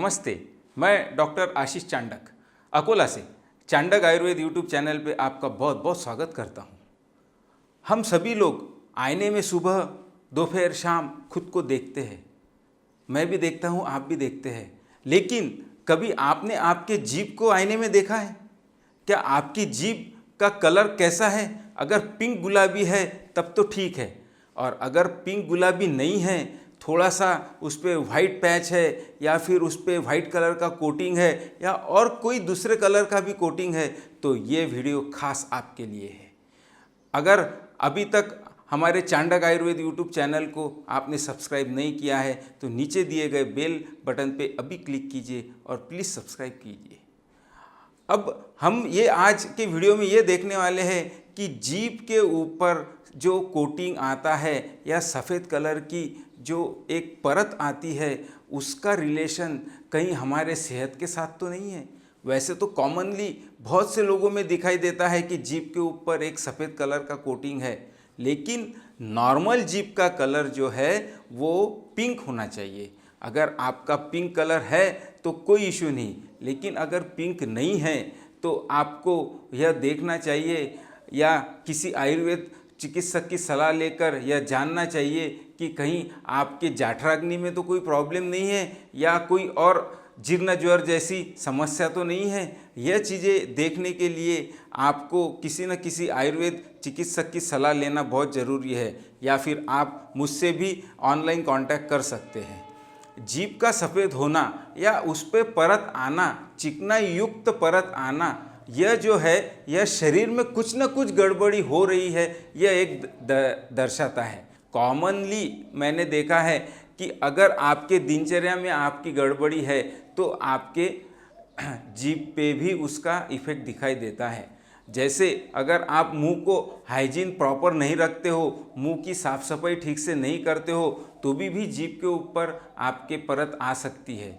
नमस्ते, मैं डॉक्टर आशीष चांडक अकोला से चांडक आयुर्वेद यूट्यूब चैनल पे आपका बहुत बहुत स्वागत करता हूँ। हम सभी लोग आईने में सुबह दोपहर शाम खुद को देखते हैं। मैं भी देखता हूँ, आप भी देखते हैं। लेकिन कभी आपने आपके जीभ को आईने में देखा है? क्या आपकी जीभ का कलर कैसा है? अगर पिंक गुलाबी है तब तो ठीक है, और अगर पिंक गुलाबी नहीं है, थोड़ा सा उस पर वाइट पैच है या फिर उस पर वाइट कलर का कोटिंग है या और कोई दूसरे कलर का भी कोटिंग है, तो ये वीडियो खास आपके लिए है। अगर अभी तक हमारे चांडक आयुर्वेद यूट्यूब चैनल को आपने सब्सक्राइब नहीं किया है तो नीचे दिए गए बेल बटन पे अभी क्लिक कीजिए और प्लीज़ सब्सक्राइब कीजिए। अब हम ये आज के वीडियो में ये देखने वाले हैं कि जीभ के ऊपर जो कोटिंग आता है या सफ़ेद कलर की जो एक परत आती है, उसका रिलेशन कहीं हमारे सेहत के साथ तो नहीं है। वैसे तो कॉमनली बहुत से लोगों में दिखाई देता है कि जीभ के ऊपर एक सफ़ेद कलर का कोटिंग है, लेकिन नॉर्मल जीभ का कलर जो है वो पिंक होना चाहिए। अगर आपका पिंक कलर है तो कोई इशू नहीं, लेकिन अगर पिंक नहीं है तो आपको यह देखना चाहिए या किसी आयुर्वेद चिकित्सक की सलाह लेकर यह जानना चाहिए कि कहीं आपके जाठराग्नि में तो कोई प्रॉब्लम नहीं है या कोई और जीर्ण ज्वर जैसी समस्या तो नहीं है। यह चीज़ें देखने के लिए आपको किसी न किसी आयुर्वेद चिकित्सक की सलाह लेना बहुत ज़रूरी है, या फिर आप मुझसे भी ऑनलाइन कांटेक्ट कर सकते हैं। जीभ का सफ़ेद होना या उस पर परत आना, चिकना युक्त परत आना, यह जो है यह शरीर में कुछ न कुछ गड़बड़ी हो रही है, यह एक दर्शाता है। कॉमनली मैंने देखा है कि अगर आपके दिनचर्या में आपकी गड़बड़ी है तो आपके जीभ पे भी उसका इफ़ेक्ट दिखाई देता है। जैसे अगर आप मुंह को हाइजीन प्रॉपर नहीं रखते हो, मुंह की साफ़ सफाई ठीक से नहीं करते हो, तो भी जीभ के ऊपर आपके परत आ सकती है।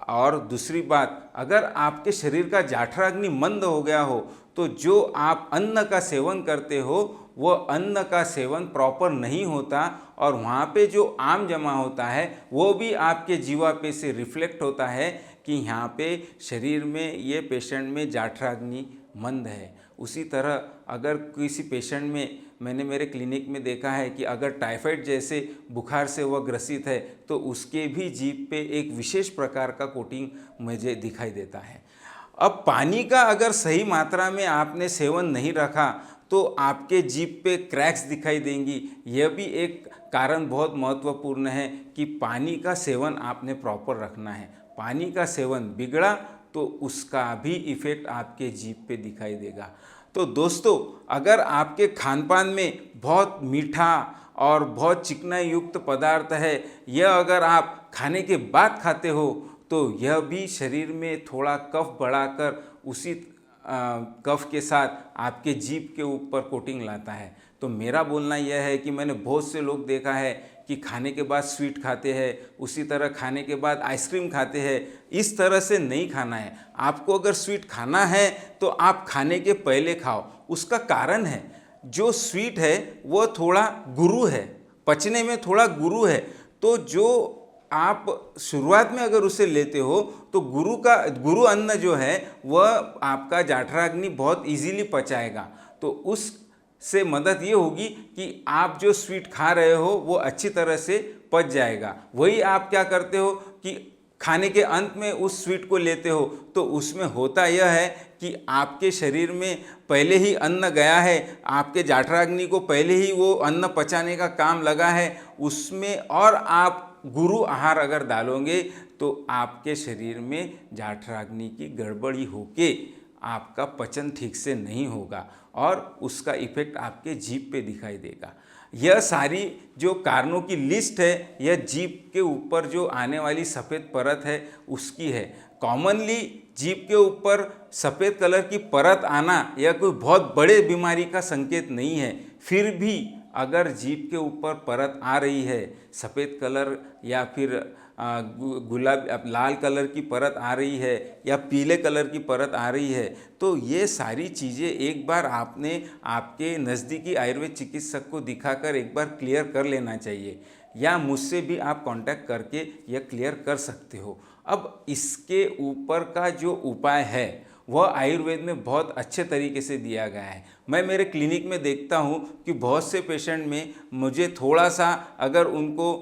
और दूसरी बात, अगर आपके शरीर का जाठराग्नि मंद हो गया हो तो जो आप अन्न का सेवन करते हो वह अन्न का सेवन प्रॉपर नहीं होता, और वहाँ पे जो आम जमा होता है वो भी आपके जीवा पे से रिफ्लेक्ट होता है कि यहाँ पे शरीर में ये पेशेंट में जाठराग्नि मंद है। उसी तरह अगर किसी पेशेंट में, मैंने मेरे क्लिनिक में देखा है कि अगर टाइफाइड जैसे बुखार से वह ग्रसित है तो उसके भी जीभ पे एक विशेष प्रकार का कोटिंग मुझे दिखाई देता है। अब पानी का अगर सही मात्रा में आपने सेवन नहीं रखा तो आपके जीभ पे क्रैक्स दिखाई देंगी। यह भी एक कारण बहुत महत्वपूर्ण है कि पानी का सेवन आपने प्रॉपर रखना है। पानी का सेवन बिगड़ा तो उसका भी इफ़ेक्ट आपके जीभ पे दिखाई देगा। तो दोस्तों, अगर आपके खानपान में बहुत मीठा और बहुत चिकना युक्त पदार्थ है, यह अगर आप खाने के बाद खाते हो तो यह भी शरीर में थोड़ा कफ बढ़ाकर उसी कफ के साथ आपके जीभ के ऊपर कोटिंग लाता है। तो मेरा बोलना यह है कि मैंने बहुत से लोग देखा है कि खाने के बाद स्वीट खाते हैं, उसी तरह खाने के बाद आइसक्रीम खाते हैं। इस तरह से नहीं खाना है। आपको अगर स्वीट खाना है तो आप खाने के पहले खाओ। उसका कारण है, जो स्वीट है वो थोड़ा गुरु है, पचने में थोड़ा गुरु है। तो जो आप शुरुआत में अगर उसे लेते हो तो गुरु अन्न जो है वह आपका जाठराग्नि बहुत इजीली पचाएगा। तो उस से मदद ये होगी कि आप जो स्वीट खा रहे हो वो अच्छी तरह से पच जाएगा। वही आप क्या करते हो कि खाने के अंत में उस स्वीट को लेते हो, तो उसमें होता यह है कि आपके शरीर में पहले ही अन्न गया है, आपके जाठराग्नि को पहले ही वो अन्न पचाने का काम लगा है उसमें, और आप गुरु आहार अगर डालोगे तो आपके शरीर में जाठराग्नि की गड़बड़ी होके आपका पचन ठीक से नहीं होगा और उसका इफ़ेक्ट आपके जीभ पे दिखाई देगा। यह सारी जो कारणों की लिस्ट है, यह जीभ के ऊपर जो आने वाली सफ़ेद परत है उसकी है। कॉमनली जीभ के ऊपर सफ़ेद कलर की परत आना यह कोई बहुत बड़े बीमारी का संकेत नहीं है। फिर भी अगर जीभ के ऊपर परत आ रही है, सफ़ेद कलर या फिर गुलाब लाल कलर की परत आ रही है या पीले कलर की परत आ रही है, तो ये सारी चीज़ें एक बार आपने आपके नज़दीकी आयुर्वेद चिकित्सक को दिखाकर एक बार क्लियर कर लेना चाहिए। या मुझसे भी आप कांटेक्ट करके यह क्लियर कर सकते हो। अब इसके ऊपर का जो उपाय है वह आयुर्वेद में बहुत अच्छे तरीके से दिया गया है। मैं मेरे क्लिनिक में देखता हूँ कि बहुत से पेशेंट में मुझे थोड़ा सा अगर उनको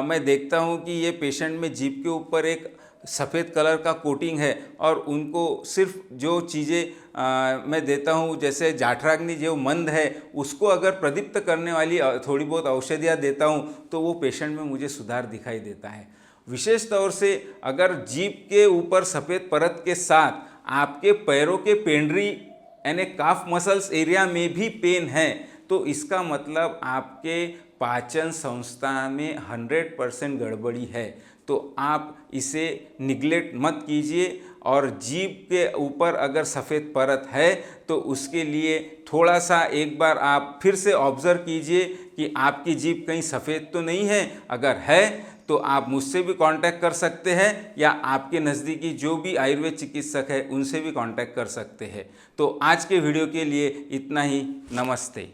मैं देखता हूँ कि ये पेशेंट में जीभ के ऊपर एक सफ़ेद कलर का कोटिंग है और उनको सिर्फ जो चीज़ें मैं देता हूँ जैसे जाठराग्नि जो मंद है उसको अगर प्रदीप्त करने वाली थोड़ी बहुत औषधियाँ देता हूँ तो वो पेशेंट में मुझे सुधार दिखाई देता है। विशेष तौर से अगर जीभ के ऊपर सफ़ेद परत के साथ आपके पैरों के पेंड्री यानी काफ मसल्स एरिया में भी पेन है तो इसका मतलब आपके पाचन संस्था में 100% गड़बड़ी है। तो आप इसे निगलेक्ट मत कीजिए और जीभ के ऊपर अगर सफ़ेद परत है तो उसके लिए थोड़ा सा एक बार आप फिर से ऑब्ज़र्व कीजिए कि आपकी जीभ कहीं सफ़ेद तो नहीं है। अगर है तो आप मुझसे भी कांटेक्ट कर सकते हैं या आपके नज़दीकी जो भी आयुर्वेद चिकित्सक है उनसे भी कांटेक्ट कर सकते हैं। तो आज के वीडियो के लिए इतना ही। नमस्ते।